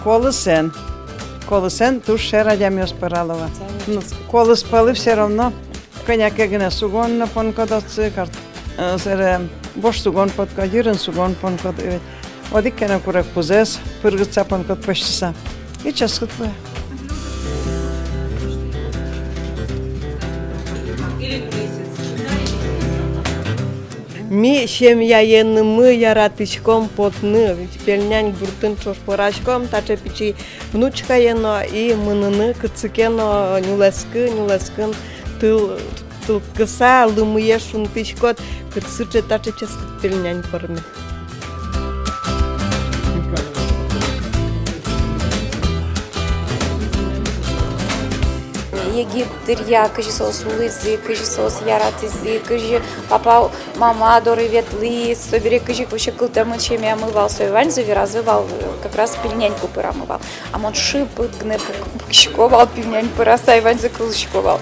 колесен. Колесен туш ще радям спиралова. Ну, коли спали все равно, коняк гне сугон на понкодоци, сере бош сугон подкодирен сугон понкод. Одиккена курак пузес, пыргыца понкод паштиса. И часкут бе. Ми сім'я єнни ми яратичком потни, пельнянь буртин чошпорачком, та чепічі внучка єно і минини кицикено нюлескин тил киса лимує шунтичкот кициче та чепческит пельнянь порми. Египтеря, кажи сос улицы, кажи сос яратизи, кажи папа, мама доры ветли, собери, кажи вообще кылтамы чеми омывал, совивань развивал, как раз пельняньку пырамывал. А он шип гне пукщиковал, пельнянь пыра, сайвань закрылщиковал.